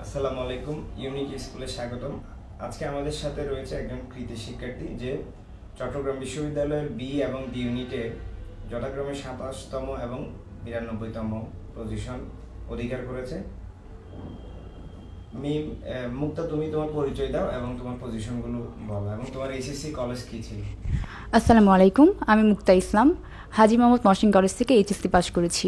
আসসালামু আলাইকুম, ইউনিক স্কুলে স্বাগতম। আজকে আমাদের সাথে রয়েছে একজন কৃতি শিক্ষার্থী যে চট্টগ্রাম বিশ্ববিদ্যালয়ের বি এবং ডি ইউনিটে যথাক্রমে 27তম এবং 92তম পজিশন অধিকার করেছে। মুক্তা, তুমি তোমার পরিচয় দাও এবং তোমার পজিশনগুলো বলো এবং তোমার এইচএসসি কলেজ কি ছিল। আসসালামু আলাইকুম, আমি মুক্তা ইসলাম, হাজী মোহাম্মদ মহসিন কলেজ থেকে এইচএসসি পাস করেছি।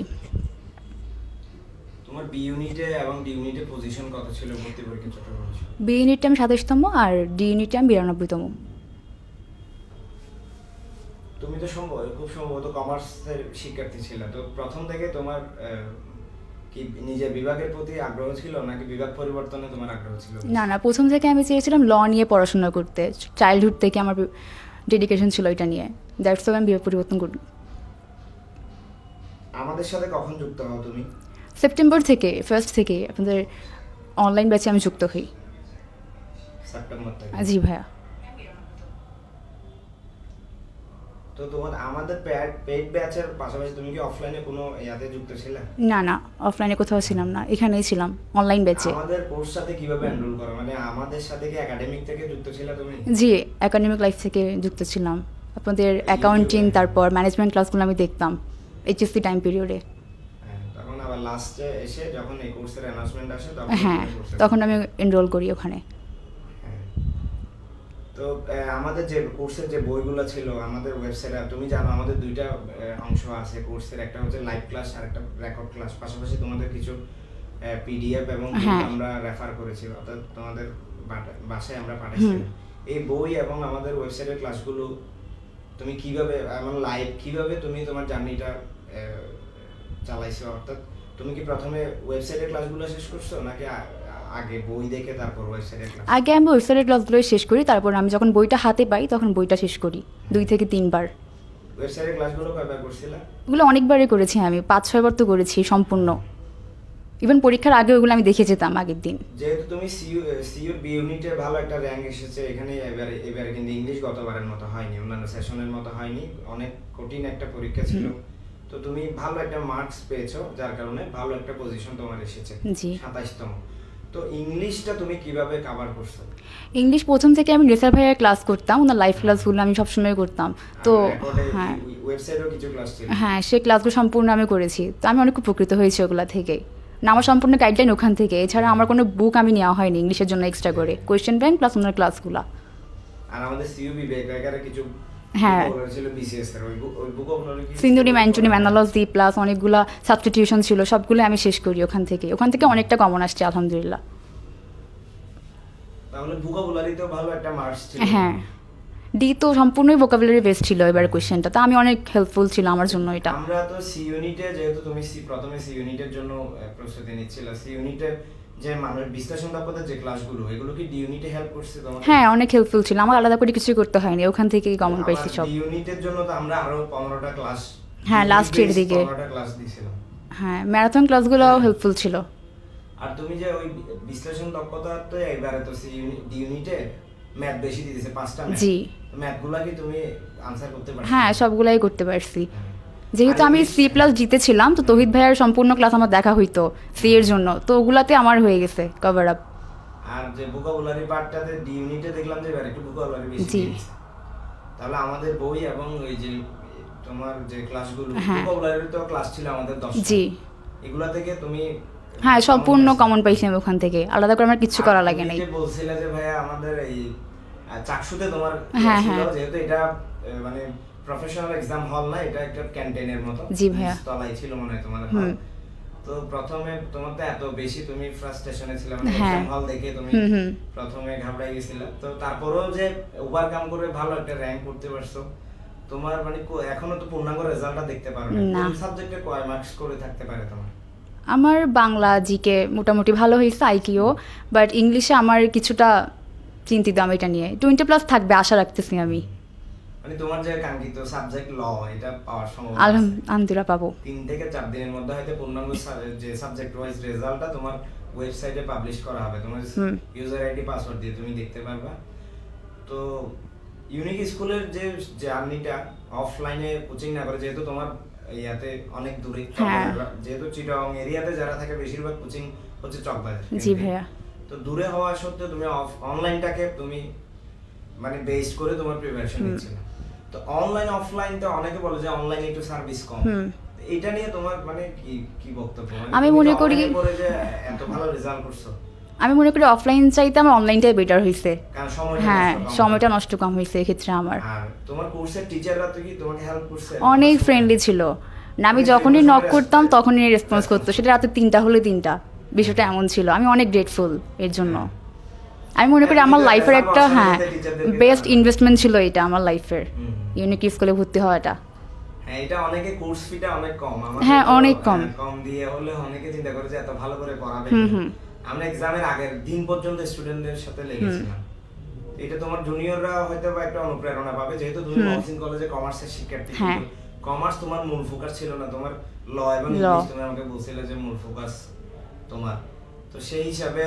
তোমার বি ইউনিটে এবং ডি ইউনিটে পজিশন কত ছিল ভর্তি পরীক্ষা চট্টগ্রামে? বি ইউনিটে আমি 27তম আর ডি ইউনিটে আমি 92তম। তুমি তো খুব সম্ভবত কমার্সের শিক্ষার্থী ছিল, তো প্রথম থেকে তোমার কি নিজের বিভাগের প্রতি আগ্রহ ছিল নাকি বিভাগ পরিবর্তনে তোমার আগ্রহ ছিল? না, প্রথম থেকে আমি চেয়েছিলাম ল নিয়ে পড়াশোনা করতে। চাইল্ডহুড থেকে আমার ডেডিকেশন ছিল এটা নিয়ে, দ্যাটস ওয়াই আমি বিভাগ পরিবর্তন করি। আমাদের সাথে কখন যুক্ত হও তুমি? সেপ্টেম্বর থেকে, ফার্স্ট থেকে আপনাদের অনলাইন ব্যাচে আমি যুক্ত হই। সেপ্টেম্বর থেকে? জি ভাইয়া। তো তোমার আমাদের পেইড ব্যাচের পাশাপাশি তুমি কি অফলাইনে কোনো ইয়াতে যুক্ত ছিলে? না, অফলাইনে কোথাও ছিলাম না, এখানেই ছিলাম অনলাইন ব্যাচে। আমাদের কোর্স সাথে কিভাবে এনরোল করো, মানে আমাদের সাথে কি একাডেমিক থেকে যুক্ত ছিলে তুমি? জি, একাডেমিক লাইফ থেকে যুক্ত ছিলাম। আপনাদের অ্যাকাউন্টিং তারপর ম্যানেজমেন্ট ক্লাসগুলো আমি দেখতাম এইচএসসি টাইম পিরিয়ডে। তখন আবার লাস্টে এসে যখন এই কোর্সের অ্যানাউন্সমেন্ট আসে তখন আমি এনরোল করি ওখানে। তো আমাদের যে কোর্সের যে বইগুলো ছিল আমাদের ওয়েবসাইটে, তুমি জানো আমাদের দুইটা অংশ আছে কোর্সের, একটা হচ্ছে লাইভ ক্লাস আর একটা রেকর্ড ক্লাস। পাশাপাশি তোমাদের কিছু পিডিএফ এবং আমরা রেফার করেছি, অর্থাৎ তোমাদের বাসায় আমরা পাঠিয়েছি। এই বই এবং আমাদের ওয়েবসাইটের ক্লাসগুলো তুমি কিভাবে লাইভ কিভাবে তুমি তোমার জার্নিটা চালাইছো, অর্থাৎ তুমি কি প্রথমে ওয়েবসাইটের ক্লাসগুলো শেষ করছো নাকি আগে বই দেখে তারপর ওয়েবসাইটের ক্লাস? আগে আমি ওয়েবসাইটের ক্লাসগুলো শেষ করি, তারপর আমি যখন বইটা হাতে পাই তখন বইটা শেষ করি 2 থেকে 3 বার। ওয়েবসাইটের ক্লাসগুলো কয়বার করছিলা? ওগুলো অনেকবারই করেছি, আমি 5-6 বার তো করেছি সম্পূর্ণ। ইভেন পরীক্ষার আগে ওগুলো আমি দেখে যেতাম আগের দিন। যেহেতু তুমি সিইউর বি ইউনিটে ভালো একটা র্যাঙ্ক এসেছে, এখানে এবারে কিন্তু ইংলিশ গতবারের মতো হয়নি, অন্যান্য সেশনের মতো হয়নি, অনেক কঠিন একটা পরীক্ষা ছিল। তো তুমি ভালো একটা মার্কস পেয়েছো, যার কারণে ভালো একটা পজিশন তোমার এসেছে। জি, 27তম। তো ইংলিশটা তুমি কিভাবে কভার করছো? ইংলিশ প্রথম থেকে আমি রেসার ভাইয়ের ক্লাস করতাম, ওনার লাইভ ক্লাসগুলো আমি সবসময় করতাম। তো হ্যাঁ, ওয়েবসাইটেও কিছু ক্লাস ছিল। হ্যাঁ, সেই ক্লাসগুলো সম্পূর্ণ আমি করেছি, তো আমি অনেক উপকৃত হয়েছি ওগুলা থেকে। না, আমার সম্পূর্ণ গাইডলাইন ওখান থেকে, এছাড়া আমার কোনো বুক আমি নেওয়া হয়নি ইংলিশের জন্য এক্সট্রা করে, কোয়েশ্চেন ব্যাংক প্লাস ওনার ক্লাসগুলো। আর আমাদের সিইউবি বেকারে কিছু হ্যাঁ ছিল বিসিএস এর, ওই বুকগুলো কি সিনোনিম অ্যান্টোনিম অ্যানালজি প্লাস অনেকগুলা সাবস্টিটিউশন ছিল, সবগুলো আমি শেষ করি ওখান থেকে অনেকটা কমন আসছে আলহামদুলিল্লাহ। তাহলে ভোকাবুলারিতেও ভালো একটা মার্কস ছিল। হ্যাঁ, ডি তো সম্পূর্ণই ভোকাবুলারি বেস ছিল এবার কোশ্চেনটা, তো আমি অনেক হেল্পফুল ছিল আমার জন্য এটা। আমরা তো সি ইউনিটে, যেহেতু তুমি প্রথমে সি ইউনিটের জন্য প্রস্তুতি নিচ্ছিলে, সি ইউনিটে যে মানুষ বিশ্লেষণ দক্ষতার যে ক্লাসগুলো এগুলো কি ডি ইউনিটে হেল্প করছে তোমাকে? হ্যাঁ, অনেক হেল্পফুল ছিল, আমার আলাদা করে কিছু করতে হয়নি, ওখান থেকেই কমন পাইছি সব। ডি ইউনিটের জন্য তো আমরা আরো 15টা ক্লাস, হ্যাঁ লাস্টের দিকে 15টা ক্লাস দিছিলাম। হ্যাঁ, ম্যারাথন ক্লাসগুলোও হেল্পফুল ছিল। আর তুমি যে ওই বিশ্লেষণ দক্ষতা, তো এবারে তো সি ডি ইউনিটে ম্যাথ বেশি দিয়েছে, 5টা ম্যাথ। জি, ম্যাথগুলো কি তুমি আনসার করতে পারছো? হ্যাঁ, সবগুলাই করতে পারছি। যেহেতু আমি সি প্লাস জিতেছিলাম, তো তৌহিদ ভাইয়ার সম্পূর্ণ ক্লাস আমার দেখা হইতো সি এর জন্য, তো ওগুলাতে আমার হয়ে গেছে কভার আপ। আর যে ভোকাবুলারি পার্টটাতে ডি ইউনিটে দেখলাম যে এবার একটু ভোকাবুলারি বেশি দিয়েছে। তাহলে আমাদের বই এবং ওই যে তোমার যে ক্লাসগুলো, ভোকাবুলারির তো ক্লাস ছিল আমাদের 10টা। জি, এগুলা থেকে তুমি হ্যাঁ সম্পূর্ণ কমন পাইছি আমি ওখান থেকে, আলাদা করে আমার কিছু করা লাগে নাই। যে বলছিলে যে ভাইয়া আমাদের এই চাকসুতে তোমার ছিল, যেহেতু এটা মানে প্রফেশনাল এক্সাম হল না, এটা একটা ক্যান্টিনের মতো। জি ভাইয়া, তলায় ছিল মনে হয় তোমাদের হল। তো প্রথমে তোমার তো এত বেশি তুমি ফ্রাস্ট্রেশনে ছিল, মানে এক্সাম হল দেখে তুমি প্রথমে ঘাবড়াই গেছিলে, তো তারপরেও যে ওভারকাম করে ভালো একটা র‍্যাঙ্ক করতে পারছো। তোমার মানে এখনো তো পূর্ণাঙ্গ রেজাল্টটা দেখতে পারো না, কোন সাবজেক্টে কয় মার্কস করে থাকতে পারে তোমার? আমার বাংলা জিকে মোটামুটি ভালো হয়েছে, আইকিউ, বাট ইংলিশে আমার কিছুটা চিন্তিত আমি এটা নিয়ে। 20+ থাকবে আশা রাখতেছি আমি। মানে তোমার যে কাঙ্ক্ষিত সাবজেক্ট ল, এটা পাওয়ার সম্ভাবনা আলহামদুলিল্লাহ পাবো। 3 থেকে 4 দিনের মধ্যে হয়তো পূর্ণাঙ্গ যে সাবজেক্ট ওয়াইজ রেজাল্টটা তোমার ওয়েবসাইটে পাবলিশ করা হবে, তোমার ইউজার আইডি পাসওয়ার্ড দিয়ে তুমি দেখতে পারবা। তো ইউনিক স্কুলের যে জার্নিটা অফলাইনে কোচিং না করে, যেহেতু তোমার ইয়াতে অনেক দূরে, যেহেতু চিটাগং এরিয়াতে যারা থাকে বেশিরভাগ কোচিং হচ্ছে চকবাজার। জি ভাইয়া। তো দূরে হওয়া সত্ত্বেও তুমি অনলাইনটাকে তুমি মানে বেস করে তোমার প্রিপারেশন নিচ্ছিলে। তো অনলাইন অফলাইন তো অনেকে বলে যে অনলাইনে একটু সার্ভিস কম, এটা নিয়ে তোমার মানে কি কি বক্তব্য? আমি মনে করি যে এত ভালো রেজাল্ট করছো, আমি মনে করি অফলাইন চাইতে আমার অনলাইনটাই বেটার হয়েছে। হ্যাঁ, সময়টা নষ্ট কম হয়েছে এক্ষেত্রে আমার। আর তোমার কোর্সের টিচাররা তো কি তোমাকে হেল্প করছে? অনেক ফ্রেন্ডলি ছিল না, আমি যখনই নক করতাম তখনই রেসপন্স করতো, সেটা রাতে 3টা হলে 3টা, বিষয়টা এমন ছিল। আমি অনেক গ্রেটফুল এর জন্য। আমি মনে করি আমার লাইফের একটা বেস্ট ইনভেস্টমেন্ট ছিল এটা আমার লাইফের, ইউনিক স্কুলে ভর্তি হওয়াটা। হ্যাঁ, এটা অনেকে কোর্স ফিটা অনেক কম, হ্যাঁ অনেক কম দিয়ে হলে অনেকে চিন্তা করে যে এত ভালো করে পড়াবে। আমরা এক্সামের আগের দিন পর্যন্ত স্টুডেন্টদের সাথে লেগেছিলাম। এটা তোমার জুনিয়ররা হয়তো বা একটা অনুপ্রেরণা পাবে, যেহেতু তুমি মহসিন কলেজে কমার্সের শিক্ষার্থী। কমার্স তোমার মূল ফোকাস ছিল না, তোমার ল এবং ইংলিশ তুমি আমাকে বলছিলে যে মূল ফোকাস তোমার। তো সেই হিসাবে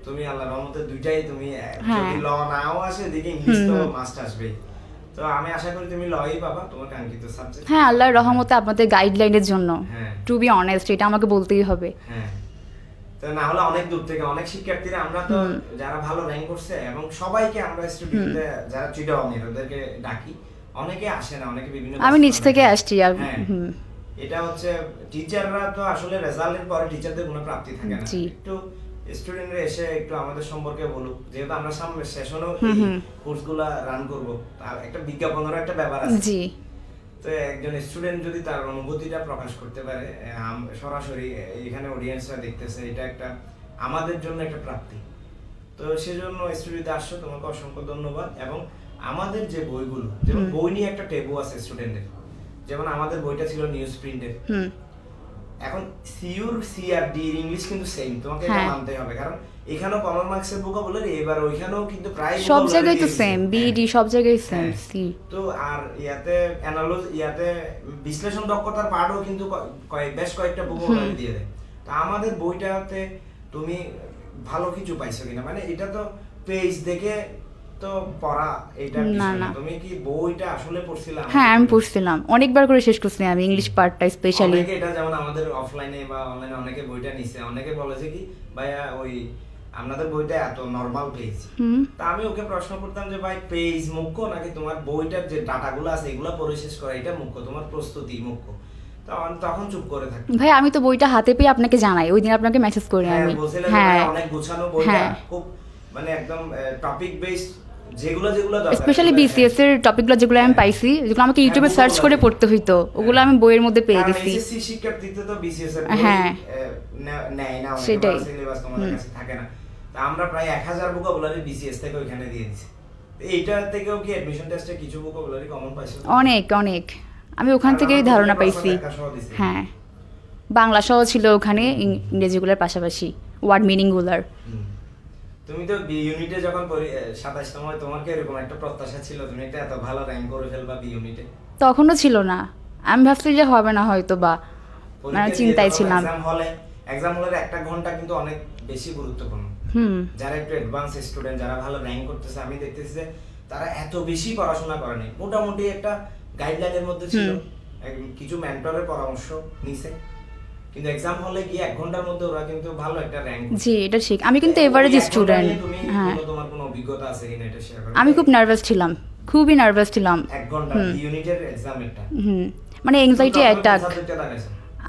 তুমি আল্লাহর রহমতে দুইটাই তুমি, যদি ল নাও আসে এদিকে ইংলিশ তো মাস্ট আসবেই। তো আমি আশা করি তুমি লই পাবা তোমার কাঙ্ক্ষিত সাবজেক্ট। হ্যাঁ, আল্লাহর রহমতে আপনাদের গাইডলাইনের জন্য, টু বি অনেস্ট, এটা আমাকে বলতেই হবে। হ্যাঁ, তো না হলে অনেক দূর থেকে অনেক শিক্ষার্থীরা, আমরা তো যারা ভালো র্যাঙ্ক করছে এবং সবাইকে আমরা স্টুডেন্টে যারা চিটাগংয়ের ওদেরকে ডাকি, অনেকে আসে না, অনেকে বিভিন্ন, আমি নিজ থেকে আসছি। এটা হচ্ছে টিচাররা তো আসলে রেজাল্টের পরে টিচারদের কোনো প্রাপ্তি থাকে না। একটু স্টুডেন্টরা এসে একটু আমাদের সম্পর্কে বলুক, যেহেতু আমরা সামনে সেশনও কোর্সগুলো রান করব, তার একটা বিজ্ঞাপনেরও একটা ব্যাপার আছে। জি, তো একজন স্টুডেন্ট যদি তার অনুভূতিটা প্রকাশ করতে পারে সরাসরি, এখানে অডিয়েন্সরা দেখতেছে, এটা একটা আমাদের জন্য একটা প্রাপ্তি। তো সেজন্য স্টুডিওতে আসছো, তোমাকে অসংখ্য ধন্যবাদ। এবং আমাদের যে বইগুলো, যেমন বই নিয়ে একটা টেবু আছে স্টুডেন্টের, যেমন আমাদের বইটা ছিল নিউজ প্রিন্টের। এখন সিউর সিআরডি ইংলিশ কিন্তু সেম, তোমাকে এটা মানতে হবে, কারণ এখানেও কমন মার্কসের ভোকাবুলারি, এবার ওইখানেও কিন্তু প্রায় সব জায়গায় তো সেম, বিডি সব জায়গায় সেম। সি তো আর ইয়াতে বিশ্লেষণ দক্ষতার পার্টও কিন্তু বেশ কয়েকটা ভোকাবুলারি দিয়ে দেয়। তো আমাদের বইটাতে তুমি ভালো কিছু পাইছো কিনা, মানে এটা তো পেজ দেখে তো পড়া, এটা না, তুমি কি বইটা আসলে পড়ছিলা? হ্যাঁ, আমি পড়ছিলাম, অনেকবার করে শেষ করছি আমি ইংলিশ পার্টটা স্পেশালি। এটা যেমন আমাদের অফলাইনে বা অনলাইনে অনেকে বইটা নিছে, অনেকে বলেছে কি ভাইয়া ওই আপনাদের বইটা এত নরমাল পেজ। তা আমি ওকে প্রশ্ন করতাম যে ভাই পেজ মুখ্য নাকি তোমার বইটার যে ডাটাগুলো আছে এগুলো পড়ে শেষ করা এটা মুখ্য, তোমার প্রস্তুতি মুখ্য? তখন চুপ করে থাকি। ভাই আমি তো বইটা হাতে পেয়ে আপনাকে জানাই, ওই দিন আপনাকে মেসেজ করি আমি। হ্যাঁ, অনেক গোছানো বইটা, খুব মানে একদম টপিক বেসড, যেগুলো দরকার, স্পেশালি বিসিএস এর টপিকগুলো যেগুলো আমি পাইছি, যেগুলো আমাকে ইউটিউবে সার্চ করে পড়তে হইতো, ওগুলো আমি বইয়ের মধ্যে পেয়ে গেছি। এসএসসি শিক্ষার্থীতে তো বিসিএস এর নেয় না, অনেক সিলেবাস তোমাদের কাছে থাকে না। তা আমরা প্রায় 1000 ভোকাবুলারি বিসিএস থেকে ওখানে দিয়ে দিয়েছি। এইটা থেকেও কি অ্যাডমিশন টেস্টে কিছু ভোকাবুলারি কমন পাইছো? অনেক আমি ওখান থেকেই ধারণা পাইছি। হ্যাঁ, বাংলা সহ ছিল ওখানে, ইংরেজিগুলোর পাশাপাশি ওয়ার্ড মিনিংগুলার। তুমি তো বি ইউনিটে যখন 27তম হয়, তোমার কি এরকম একটা প্রত্যাশা ছিল তুমি একটা এত ভালো র‍্যাঙ্ক করে ফেলবা বি ইউনিটে? তখনও ছিল না, আমি ভাবছি যে হবে না হয়তো, বা মানে চিন্তায় ছিলাম। এক্সাম হলের একটা ঘন্টা কিন্তু অনেক বেশি গুরুত্বপূর্ণ। যারা একটু অ্যাডভান্স স্টুডেন্ট, যারা ভালো র‍্যাঙ্ক করতেছে, আমি দেখতেছি যে তারা এত বেশি পড়াশোনা করে নাই, মোটামুটি একটা গাইডলাইনের মধ্যে ছিল, কিছু মেন্টরের পরামর্শ নিছে, কিন্তু এক্সাম হলে গিয়ে 1 ঘন্টার মধ্যে ওরা কিন্তু ভালো একটা র‍্যাঙ্ক। জি, এটা ঠিক। আমি কিন্তু এভারেজ স্টুডেন্ট। হ্যাঁ, তোমার কোনো অভিজ্ঞতা আছে কিনা এটা শেয়ার করো। আমি খুব নার্ভাস ছিলাম, খুবই নার্ভাস ছিলাম। 1 ঘন্টা ইউনিটের এক্সাম এটা, মানে এনজাইটি অ্যাটাক।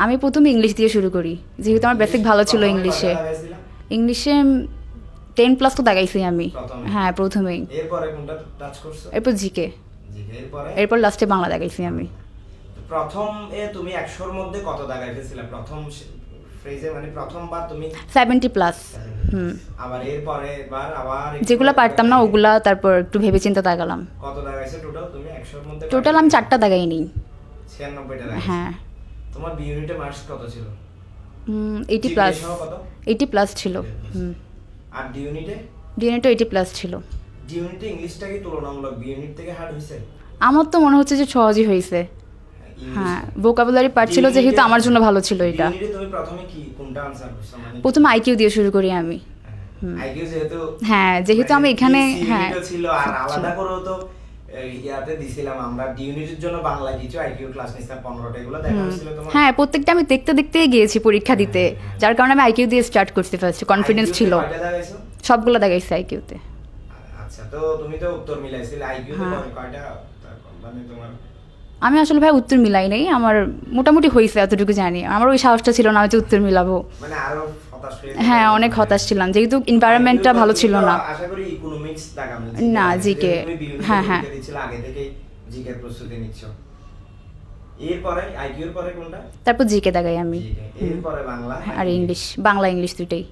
আমি প্রথমে ইংলিশ দিয়ে শুরু করি, যেহেতু আমার বেসিক ভালো ছিল ইংলিশে। 10+ তো দাগাইছি আমি। হ্যাঁ, প্রথমেই। এরপরে কোনটা টাচ করছো? এরপর জিকে, এরপর লাস্টে বাংলা দাগাইছি আমি। প্রথম তুমি 100 এর মধ্যে কত দাগাই ফেলছিলে প্রথম ফ্রেজে, মানে প্রথমবার তুমি? 70+। আবার এরপরে আবার যেগুলা পারতাম না ওগুলা তারপর একটু ভেবে চিন্তা দাগালাম। কত দাগাইছো টোটাল তুমি 100 এর মধ্যে? টোটাল আমি 4টা দাগাইনি। 96টা দাগাইছো? হ্যাঁ। তোমার বি ইউনিটে মার্কস কত ছিল? 80+ ছিল। আর ডি ইউনিটে? ডি ইউনিটে 80+ ছিল। ডি ইউনিটে ইংলিশটা কি তুলনামূলক বি ইউনিট থেকে হার্ড হইছে? আমার তো মনে হচ্ছে যে সহজই হয়েছে। হ্যাঁ, ভোকাবুলারি পার্ট ছিল যেহেতু আমার জন্য ভালো ছিল এটা। তুমি প্রথমে কি কোনটা আনসার করছো? মানে প্রথমে আইকিউ দিয়ে শুরু করি আমি। আইকিউ যেহেতু, হ্যাঁ, যেহেতু আমি এখানে, হ্যাঁ ছিল, আর আলাদা করেও তো ইয়াতে দিছিলাম আমরা ডি ইউনিটের জন্য বাংলা কিছু আইকিউ ক্লাস নিছিলাম 15টা, এগুলো দেখা হয়েছিল তোমার? হ্যাঁ, প্রত্যেকটা আমি দেখতে গিয়েছি পরীক্ষা দিতে, যার কারণে আমি আইকিউ দিয়ে স্টার্ট করতে পারছি, কনফিডেন্স ছিল। সবগুলো দেখাইছে আইকিউতে। আচ্ছা, তো তুমি তো উত্তর মিলাইছিলে আইকিউতে কয়টা, মানে তোমার? আমি আসলে ভাই উত্তর মিলাই নাই, আমার মোটামুটি হয়েছে এতটুকু জানি। আমার ওই সাহসটা ছিল না যে উত্তর মিলাবো, মানে আরো হতাশ হয়ে? হ্যাঁ অনেক হতাশ ছিলাম, যেহেতু এনভায়রনমেন্টটা ভালো ছিল না। আশা করি ইকোনমিক্স দাগাম না জিকে, হ্যাঁ হ্যাঁ আগে থেকে জিকে প্রস্তুতি নিচ্ছ। এরপরে আইকিউর পরে কোনটা? তারপর জিকে দাগাই আমি, এরপরে বাংলা আর ইংলিশ, বাংলা ইংলিশ দুইটাই।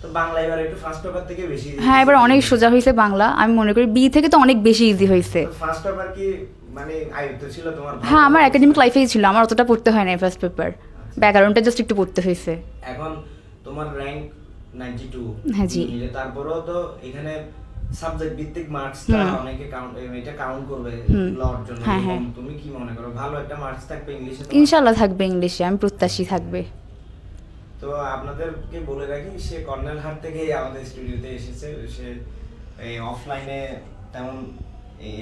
তো বাংলা এবার একটু ফার্স্ট পেপার থেকে বেশি? হ্যাঁ এবার অনেক সোজা হয়েছে বাংলা, আমি মনে করি বি থেকে তো অনেক বেশি ইজি হয়েছে। ফার্স্ট পেপার কি মানে আয়ত্ত ছিল তোমার? হ্যাঁ আমার একাডেমিক লাইফেই ছিল, আমার অতটা পড়তে হয় না ফার্স্ট পেপার, ব্যাকরণটা জাস্ট একটু পড়তে হয়েছে। এখন তোমার র্যাঙ্ক 92, হ্যাঁ জি। তারপরেও তো এখানে সাবজেক্ট ভিত্তিক মার্কসটা অনেকে এটা কাউন্ট করবে লওয়ার জন্য। তুমি কি মনে করো ভালো একটা মার্কস থাকবে ইংলিশে? ইনশাআল্লাহ থাকবে ইংলিশে, আমি প্রত্যাশী থাকবে। তো আপনাদেরকে বলে রাখি, সে কর্নেল হাট থেকে আমাদের স্টুডিওতে এসেছে। সে এই অফলাইনে তেমন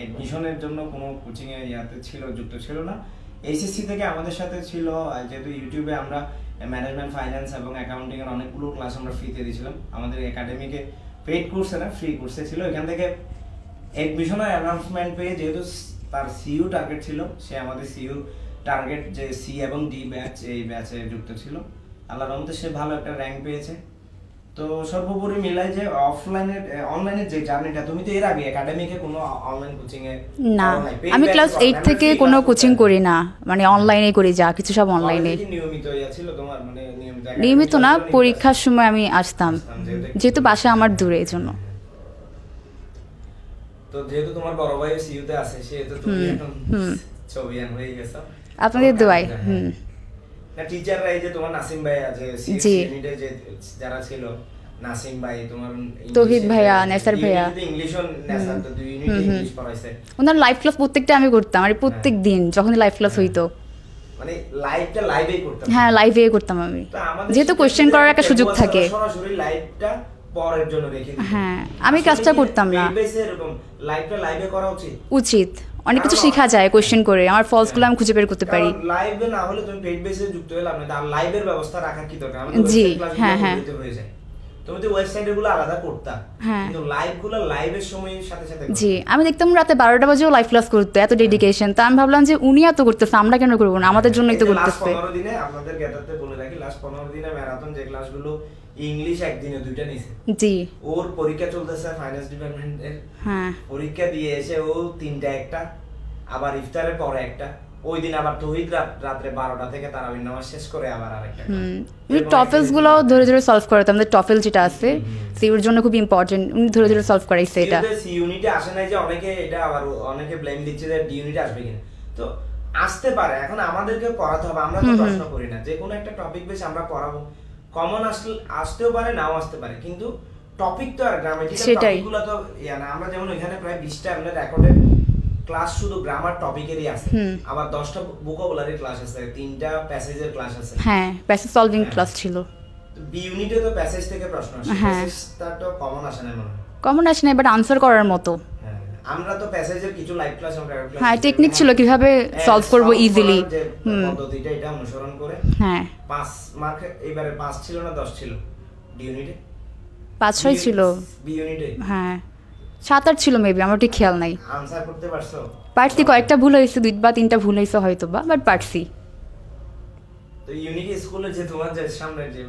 এডমিশনের জন্য কোনো কোচিং এ যুক্ত ছিল না। এইচএসসি থেকে আমাদের সাথে ছিল, যেহেতু ইউটিউবে আমরা ম্যানেজমেন্ট, ফাইন্যান্স এবং অ্যাকাউন্টিং এর অনেকগুলো ক্লাস আমরা ফ্রিতে দিয়েছিলাম। আমাদের একাডেমিকে পেইড কোর্সে না, ফ্রি কোর্সে ছিল। এখান থেকে এডমিশনের অ্যানাউন্সমেন্ট পেয়ে, যেহেতু তার সিইউ টার্গেট ছিল, সে আমাদের সিইউ টার্গেট যে সি এবং ডি ব্যাচ, এই ব্যাচে যুক্ত ছিল। আল্লাহর রহমতে সে ভালো একটা র্যাঙ্ক পেয়েছে। তো সর্বোপরি মিলাই যে অফলাইনের অনলাইনের যে জার্নিটা, তুমি তো এর আগে একাডেমিকে কোনো অনলাইন কোচিং এ না, আমি ক্লাস 8 থেকে কোনো কোচিং করি না, মানে অনলাইনে করি, যা কিছু সব অনলাইনে। নিয়মিত ছিল তোমার, মানে নিয়মিত না, পরীক্ষার সময় আমি আসতাম, যেহেতু বাসা আমার দূরে, এই জন্য। তো যেহেতু তোমার বড় ভাই সিইউতে আছে, সেহেতু তুমি এখন ছবিয়ান হয়ে গেছো আপনাদের দোয়ায়। না টিচাররা, এই যে তোমার নাসিম ভাই আছে সিইউনিটে যে যারা ছিল, নাসিম ভাই, তোমার তৌহিদ ভাইয়া, নেসার ভাইয়া, ইংলিশও নেসার, তো দুই ইউনিট ইংলিশ পড়াইছে। ওনার লাইভ ক্লাস প্রত্যেকটা আমি করতাম, আর প্রত্যেক দিন যখন লাইভ ক্লাস হইতো, মানে লাইভটা লাইভেই করতাম। হ্যাঁ লাইভেই করতাম আমি, যেহেতু কোশ্চেন করার একটা সুযোগ থাকে। সরাসরি লাইভটা পরের জন্য রেখে দিই। হ্যাঁ আমি কাজটা করতাম না। এরকম লাইভটা লাইভে করা উচিত, অনেক কিছু শেখা যায় কোশ্চেন করে, আমার ফলসগুলো আমি খুঁজে বের করতে পারি। লাইভে না হলে তুমি পেইড বেসে যুক্ত হলে আপনি তার লাইভের ব্যবস্থা রাখা কি দরকার? জি হ্যাঁ হ্যাঁ, তুমি তো ওয়েবসাইটগুলো আলাদা করতা, কিন্তু লাইভগুলো লাইভের সময়ের সাথে সাথে। জি আমি দেখতাম রাতে 12টা বাজেও লাইভ ক্লাস করতে, এত ডেডিকেশন। তো আমি ভাবলাম যে উনি এত করতেছে, আমরা কেন করবো না, আমাদের জন্যই তো করতেছে। 15 দিনে আপনাদের গেটারতে বলে রাখি, লাস্ট 15 দিনে ম্যারাথন যে ক্লাসগুলো ইংলিশ একদিনে 2টা নিছে। জি ওর পরীক্ষা চলতেছে ফাইন্যান্স ডিপার্টমেন্টের, হ্যাঁ পরীক্ষা দিয়ে এসে ও 3টা একটা, আবার ইফতারের পরে একটা, ওই দিন আবার তৌহিদ রাতে 12টা থেকে তারাবির নামাজ শেষ করে আবার আরেকটা। টফেলস গুলো ধরে ধরে সলভ করাতে, আমাদের টফেল যেটা আছে সিউর জন্য খুব ইম্পর্টেন্ট, উনি ধরে ধরে সলভ করাইছে। এটা সি ইউনিটে আসে নাই যে অনেকে, এটা আবার অনেকে ব্লেম দিচ্ছে যে ডি ইউনিটে আসবে কিনা। তো আসতে পারে, এখন আমাদেরকে করাতে হবে। আমরা তো প্রশ্ন করি না, যে কোনো একটা টপিক বেশ আমরা পড়াবো, কমন আসতেও পারে, নাও আসতে পারে, কিন্তু টপিক তো আর গ্রামাটিক্যাল টপিকগুলো তো না। আমরা যেমন এখানে প্রায় 20টা আমরা রেকর্ডে ক্লাস শুধু গ্রামার টপিকেরই আছে, আবার 10টা ভোকাবুলারি ক্লাস আছে, 3টা প্যাসেজের ক্লাস আছে। হ্যাঁ প্যাসেজ সলভিং ক্লাস ছিল। বি ইউনিটে তো প্যাসেজ থেকে প্রশ্ন আসে, প্যাসেজটা তো কমন আসে না, মনে হয় কমন আসে না, বাট আনসার করার মতো। আমরা তো প্যাসেজের কিছু লাইভ ক্লাস আমরা হ্যাঁ টেকনিক ছিল কিভাবে সলভ করব ইজিলি, পদ্ধতিটা এটা অনুসরণ করে। হ্যাঁ 5 মার্ক, এবারে 5 ছিল না 10 ছিল ডি ইউনিটে? 5-6 ছিল বি ইউনিটে। হ্যাঁ 7-8 ছিল মেবি, আমার ঠিক খেয়াল নাই। আনসার করতে পারছো? পারছি, কয়েকটা ভুল হয়েছে, 2 বা 3টা ভুল হয়েছে হয়তো বা, বাট পারছি। তো ইউনিক স্কুলে যে তোমার যে সামনে যে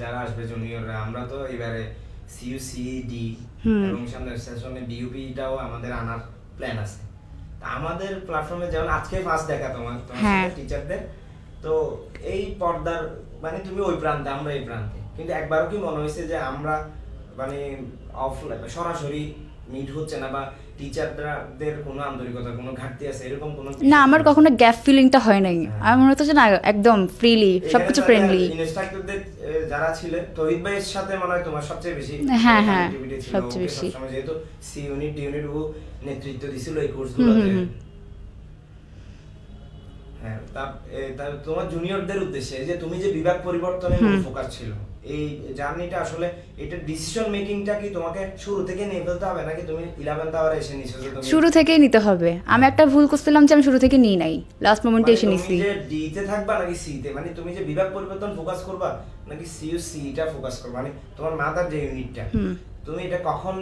যারা আসবে জুনিয়ররা, আমরা তো এবারে সিইউসিডি এবং সামনের সেশনে বিইউপিটাও আমাদের আনার প্ল্যান আছে। আমাদের প্ল্যাটফর্মে যেমন আজকে ফার্স্ট দেখা তোমার সাথে টিচারদের, তো এই পর্দার মানে তুমি ওই প্রান্তে, আমরা এই প্রান্তে, কিন্তু একবারও কি মনে হয়েছে যে আমরা মানে অফলাইন সরাসরি মিট হচ্ছে না, বা টিচারদের কোনো আন্তরিকতা, কোনো ঘাটতি আছে এরকম কোনো? না, আমার কখনো গ্যাপ ফিলিংটা হয় নাই। আমার মনে হচ্ছে না, একদম ফ্রিলি সবকিছু ফ্রেন্ডলি। ইনস্ট্রাক্টরদের যারা ছিলেন, তৌহিদ ভাইয়ের সাথে মনে হয় তোমার সবচেয়ে বেশি হ্যাঁ হ্যাঁ সবচেয়ে বেশি, যেহেতু সি ইউনিট ডি ইউনিট ও নেতৃত্ব দিছিল এই কোর্সগুলোতে। হ্যাঁ, তোমার জুনিয়রদের উদ্দেশ্যে যে তুমি যে বিভাগ পরিবর্তনের ফোকাস ছিল, এই জার্নিটা আসলে এটা ডিসিশন মেকিংটা কি তোমাকে শুরু থেকে নিয়ে ফেলতে হবে, নাকি তুমি 11th আওয়ারে এসে নিছো? যে তুমি শুরু থেকেই নিতে হবে। আমি একটা ভুল করছিলাম যে আমি শুরু থেকে নিই নাই, লাস্ট মোমেন্টে এসে নিছি। তুমি যে ডি তে থাকবা নাকি সি তে, মানে তুমি যে বিভাগ পরিবর্তন ফোকাস করবা নাকি সিইউসি টা ফোকাস করবা, মানে তোমার মাথার যে ইউনিটটা তুমি এটা কখন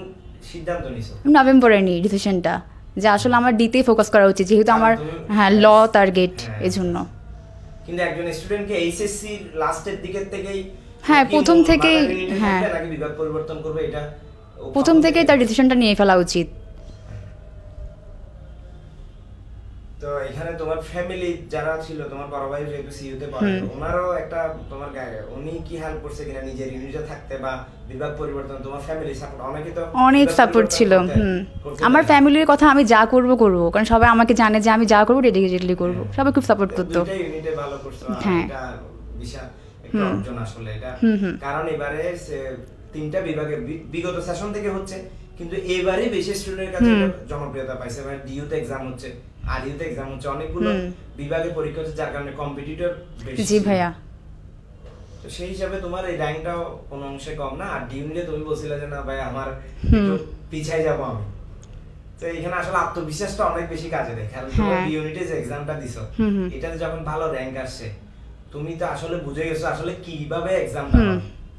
সিদ্ধান্ত নিছো? নভেম্বরে নিই ডিসিশনটা, যে আসলে আমার ডিতেই ফোকাস করা উচিত, যেহেতু আমার হ্যাঁ ল টার্গেট, এজন্য। কিন্তু একজন স্টুডেন্টকে এইচএসসি লাস্টের দিকের থেকেই হ্যাঁ প্রথম থেকেই, হ্যাঁ নাকি বিভাগ পরিবর্তন করবে, এটা প্রথম থেকেই তার ডিসিশনটা নিয়ে ফেলা উচিত। তো এখানে তোমার ফ্যামিলি যারা ছিল, তোমার বড় ভাই যেহেতু সিইউতে পড়ে, ওনারও একটা তোমার উনি কি হেল্প করছে কিনা নিজের ইউনিটে থাকতে বা বিভাগ পরিবর্তন? তোমার ফ্যামিলি সাপোর্ট অনেকে তো অনেক সাপোর্ট ছিল। আমার ফ্যামিলির কথা আমি যা করব, কারণ সবাই আমাকে জানে যে আমি যা করব ডেডিকেটেডলি করব, সবাই খুব সাপোর্ট করতো। দুইটা ইউনিটে ভালো করছো, হ্যাঁ এটা বিশাল একটা অর্জন আসলে এটা। কারণ এবারে তিনটা বিভাগে বিগত সেশন থেকে হচ্ছে, কিন্তু এবারে বেশি স্টুডেন্টের কাছে জনপ্রিয়তা পাইছে। মানে ডিইউতে এক্সাম হচ্ছে, আর ইউতে এক্সাম হচ্ছে, অনেকগুলো বিভাগে পরীক্ষা হচ্ছে, যার কারণে কম্পিটিটর বেশি। জি ভাইয়া। তো সেই হিসাবে তোমার এই র্যাঙ্কটাও কোনো অংশে কম না। আর ডিউনিতে তুমি বলছিলে যে না ভাই আমার পিছাই যাব আমি, তো এখানে আসলে আত্মবিশ্বাসটা অনেক বেশি কাজে দেয়। কারণ তুমি ডিউনিতে যে এক্সামটা দিছো, এটাতে যখন ভালো র্যাঙ্ক আসছে, তুমি তো আসলে বুঝে গেছো আসলে কিভাবে এক্সামটা হবে।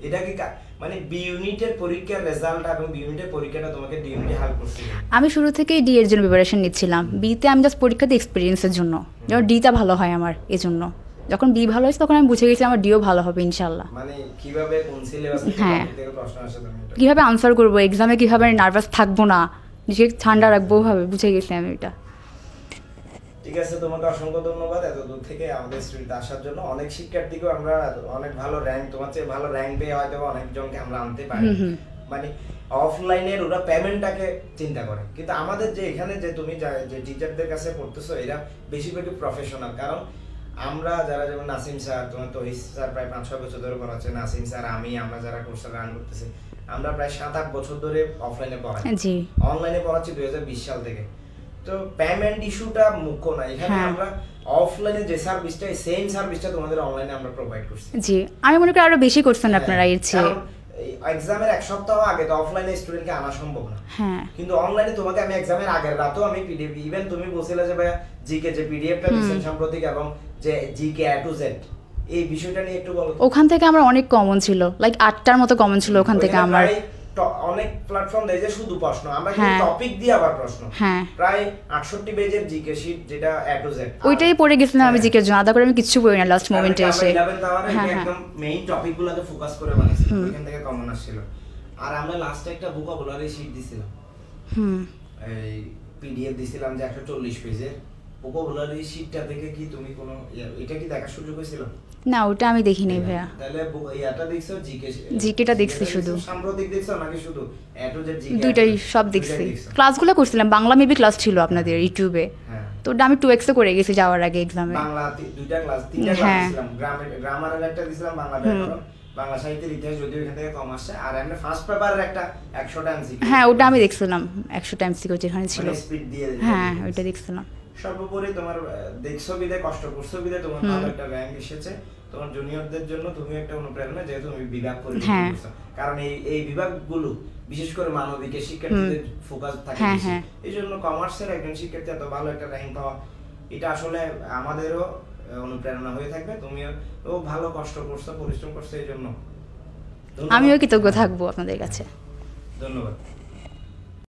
এটা কি মানে বি ইউনিটের পরীক্ষার রেজাল্ট এবং বি ইউনিটের পরীক্ষাটা তোমাকে ডি ইউনিটে হেল্প করছে? আমি শুরু থেকেই ডি এর জন্য প্রিপারেশন নিচ্ছিলাম। বিতে আমি জাস্ট পরীক্ষাতে এক্সপেরিয়েন্সের জন্য, যেন ডিটা ভালো হয় আমার, এজন্য যখন বি ভালো হয়েছে তখন আমি বুঝে গেছি আমার ডিও ভালো হবে ইনশাআল্লাহ। মানে কিভাবে কোন সিলেবাস থেকে প্রশ্ন আসে, তুমি কিভাবে আনসার করব এক্সামে, কিভাবে নার্ভাস থাকবো না, নিজেকে ঠান্ডা রাখবো, ভাবে বুঝে গেছি আমি এটা। ঠিক আছে, তোমাকে অসংখ্য ধন্যবাদ এত দূর থেকে আমাদের স্টুডিওতে আসার জন্য। অনেক শিক্ষার্থীকে আমরা অনেক ভালো র্যাঙ্ক, তোমার চেয়ে ভালো র্যাঙ্ক পেয়ে হয়তো অনেকজনকে আমরা আনতে পারি। মানে অফলাইনের ওরা পেমেন্টটাকে চিন্তা করে, কিন্তু আমাদের যে এখানে যে তুমি যে টিচারদের কাছে পড়তেছো, এরা বেশিরভাগই প্রফেশনাল। কারণ আমরা যারা, যেমন নাসিম স্যার, তোমার তহিদ স্যার প্রায় 5-6 বছর ধরে পড়াচ্ছে, নাসিম স্যার, আমরা যারা কোর্সটা রান করতেছি, আমরা প্রায় 7-8 বছর ধরে অফলাইনে পড়াই, অনলাইনে পড়াচ্ছি 2020 সাল থেকে। তো পেমেন্ট ইস্যুটা মুখ্য না এখানে। আমরা অফলাইনে যে সার্ভিসটা, সেম সার্ভিসটা তোমাদের অনলাইনে আমরা প্রোভাইড করছি। জি, আমি মনে করি আরো বেশি করছেন আপনারা এর চেয়ে। এক্সামের এক সপ্তাহ আগে তো অফলাইনে স্টুডেন্টকে আনা সম্ভব না, কিন্তু অনলাইনে তোমাকে আমি এক্সামের আগের রাতেও আমি পিডিএফ, ইভেন তুমি বলছিলে যে ভাইয়া জিকে যে পিডিএফটা দিচ্ছেন সাম্প্রতিক, এবং যে জিকে এ টু জেড, এই বিষয়টা নিয়ে একটু বলো। ওখান থেকে আমার অনেক কমন ছিল, লাইক 8টার মতো কমন ছিল ওখান থেকে আমার। অনেক প্ল্যাটফর্ম দেয় যে শুধু প্রশ্ন, আমরা কিন্তু টপিক দিয়ে আবার প্রশ্ন, প্রায় 68 পেজের জিকে শীট, যেটা এ টু জেড, ওইটাই পড়ে গেছিলাম আমি জিকের জন্য, আদা করে আমি কিছু পড়ি না লাস্ট মোমেন্টে এসে। একদম মেইন টপিকগুলোতে ফোকাস করে বানাইছি, এখান থেকে কমন আসছিল। আর আমরা লাস্টে একটা ভোকাবুলারি শীট দিছিলাম, এই পিডিএফ দিছিলাম যে 140 পেজের ভোকাবুলারি শীটটা থেকে কি তুমি কোনো এটা কি দেখার সুযোগ হয়েছিল? না, ওটা আমি দেখিনি ভাইয়া। তাহলে ইয়াটা দেখছো, জিকেটা দেখছি শুধু। সাম্প্রতিক দেখছো নাকি শুধু এ টু জেড জিকে? দুইটাই সব দেখছি। ক্লাসগুলো করছিলাম, বাংলা মেবি ক্লাস ছিল আপনাদের ইউটিউবে, তো ওটা আমি 2x করে গেছি যাওয়ার আগে এক্সামে। বাংলা দুইটা ক্লাস, তিনটা ক্লাস দিছিলাম, গ্রামারের একটা দিছিলাম, বাংলা ব্যাকরণ, বাংলা সাহিত্যের ইতিহাস, যদিও এখান থেকে কম আসছে, আর আমরা ফার্স্ট পেপারের একটা 100টা এমসিকিউ। হ্যাঁ, ওটা আমি দেখছিলাম, 100টা এমসিকিউ যেখানে ছিল, স্পিড দিয়ে। হ্যাঁ, ওইটা দেখছিলাম। সর্বোপরি তোমার দেখছো বিদে, কষ্ট করছো বিদে তোমার ভালো একটা র্যাঙ্ক এসেছে। তোমার জুনিয়রদের জন্য তুমি একটা অনুপ্রেরণা, যেহেতু তুমি বিভাগ পরিবর্তন করছো। কারণ এই বিভাগগুলো বিশেষ করে মানবিকের শিক্ষার্থীদের ফোকাস থাকে বেশি, এই জন্য কমার্সের একজন শিক্ষার্থী এত ভালো একটা র্যাঙ্ক পাওয়া, এটা আসলে আমাদেরও অনুপ্রেরণা হয়ে থাকবে। তুমিও ভালো কষ্ট করছো, পরিশ্রম করছো, এই জন্য আমিও কৃতজ্ঞ থাকবো আপনাদের কাছে। ধন্যবাদ।